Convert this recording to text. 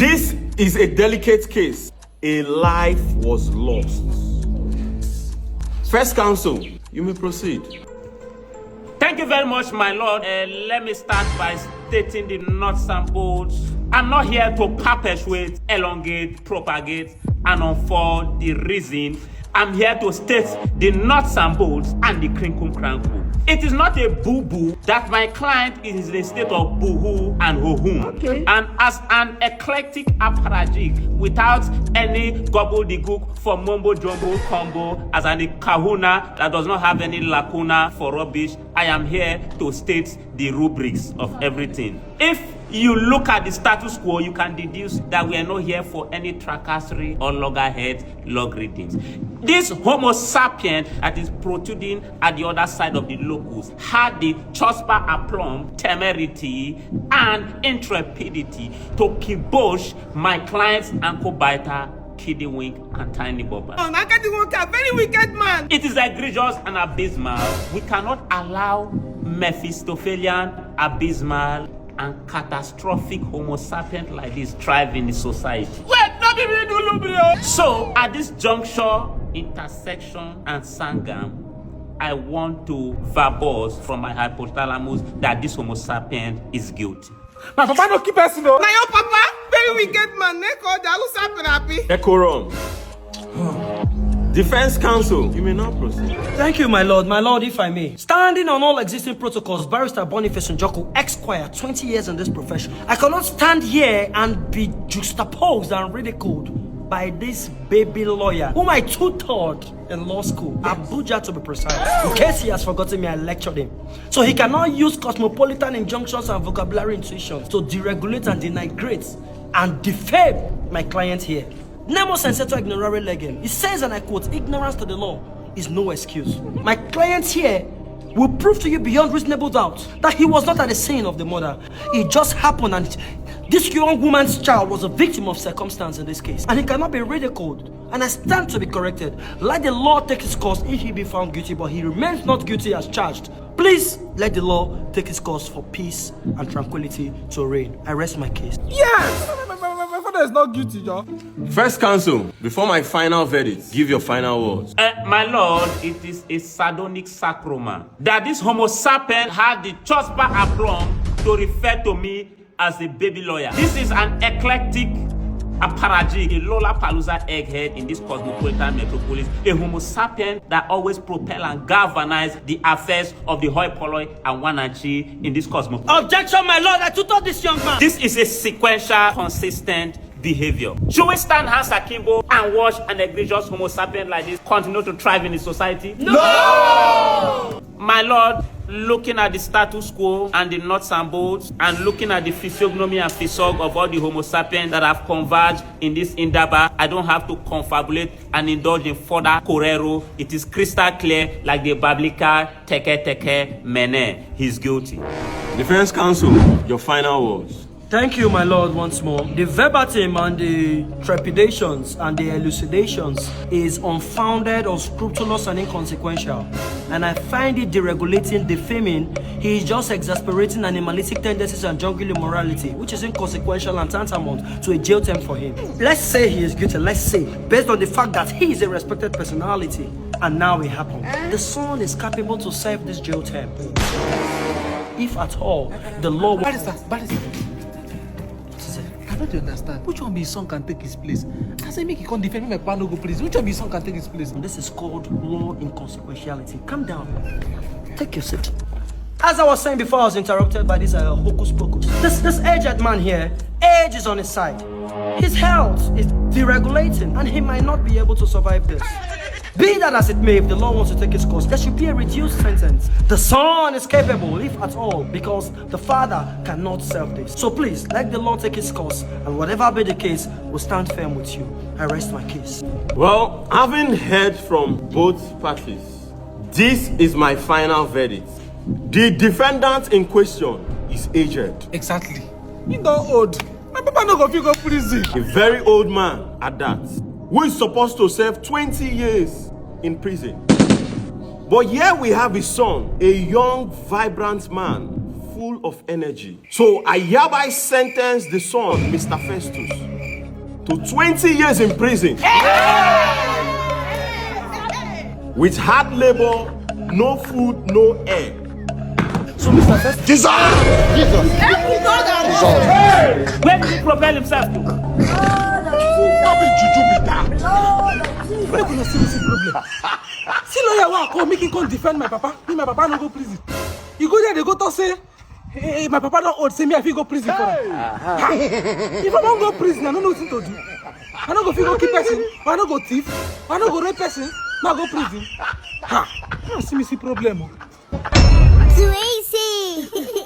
This is a delicate case. A life was lost. First counsel, you may proceed. Thank you very much, my lord. Let me start by stating the nuts and bolts. I'm not here to perpetuate, elongate, propagate, and unfold the reason. I'm here to state the nuts and bolts and the crinkum crankle. It is not a boo-boo that my client is in a state of boo-hoo and ho-hum. Okay. And as an eclectic apparatchik without any gobbledygook for mumbo-jumbo combo, as an kahuna that does not have any lacuna for rubbish, I am here to state the rubrics of everything. If you look at the status quo, you can deduce that we are not here for any tracassery or loggerhead logarithms. This Homo sapien that is protruding at the other side of the locus had the chuspa aplomb, temerity, and intrepidity to kibosh my client's ankle biter, Kiddywink, and Tiny Bobber. Oh, Kiddywink, a very wicked man. It is egregious and abysmal. We cannot allow Mephistophelian, abysmal, and catastrophic Homo sapient like this thrive in the society. Wait, not even do Lubrio. So, at this juncture, intersection, and sangam, I want to verbose from my hypothalamus that this Homo sapient is guilty. My papa no keep us no. Now your papa, very wicked man, called the Alu happy. Echorum. Defense counsel, you may now proceed. Thank you, my lord, if I may. Standing on all existing protocols, barrister Boniface Njoku, Esquire, 20 years in this profession. I cannot stand here and be juxtaposed and ridiculed by this baby lawyer, whom I tutored in law school, Abuja to be precise. In case he has forgotten me, I lectured him. So he cannot use cosmopolitan injunctions and vocabulary intuitions to deregulate and denigrate and defame my client here. Nemo sensator ignorare legem. He says, and I quote, ignorance to the law is no excuse. My client here will prove to you beyond reasonable doubt that he was not at the scene of the murder. It just happened, and this young woman's child was a victim of circumstance in this case, and he cannot be ridiculed, and I stand to be corrected. Let the law take its course if he be found guilty, but he remains not guilty as charged. Please let the law take its course for peace and tranquility to reign. I rest my case. Yes! My father is not guilty, Joe. First counsel, before my final verdict, give your final words. My lord, it is a sardonic sacrament that this Homo sapien had the chuspa aplomb to refer to me as a baby lawyer. This is an eclectic apparatchik, a Lollapalooza egghead in this cosmopolitan metropolis, a Homo sapien that always propel and galvanize the affairs of the hoi polloi and wanachi in this cosmopolitan. Objection, my lord, I tutored this young man. This is a sequential, consistent behavior. Should we stand hands akimbo and watch an egregious Homo sapien like this continue to thrive in the society? No! My lord, looking at the status quo and the nuts and bolts, and looking at the physiognomy and physog of all the Homo sapiens that have converged in this indaba, I don't have to confabulate and indulge in further correro. It is crystal clear, like the biblical teke mene. He's guilty. Defense counsel, your final words. Thank you, my lord, once more. The verbatim and the trepidations and the elucidations is unfounded, unscrupulous, and inconsequential. And I find it deregulating, defaming. He is just exasperating animalistic tendencies and jungle immorality, which is inconsequential and tantamount to a jail term for him. Let's say he is guilty, let's say, based on the fact that he is a respected personality. And now it happened. The son is capable to serve this jail term. If at all, the law... Barrister. I don't understand. Which one be his son can take his place? I say make he can't defend me, my papa no go please. Which one be his son can take his place? This is called law inconsequentiality. Calm down. Take your seat. As I was saying before, I was interrupted by this hocus pocus. This aged man here, age is on his side. His health is deregulating, and he might not be able to survive this. Be that as it may, if the law wants to take its course, there should be a reduced sentence. The son is capable, if at all, because the father cannot serve this. So please, let the law take its course, and whatever be the case, we'll stand firm with you. I rest my case. Well, having heard from both parties, this is my final verdict. The defendant in question is aged. Exactly. You know old. My papa no go fit go prison. A very old man at that, who is supposed to serve 20 years in prison. But here we have his son, a young, vibrant man, full of energy. So I hereby sentence the son, Mr. Festus, to 20 years in prison. With hard labor, no food, no air. So, Mr. Festus. Jesus! Where did he propel himself to? Where can I see this problem? See lawyer wa come make him come defend my papa. Me my papa no go prison. You go there, they go talk say, hey, my papa don't old, say me I fit go prison for him. If I don't go prison, I don't know what to do. I don't go fit go keep person, I don't go thief, I don't go rape person, now go prison. Ha! I see me see problem. Twizzzy!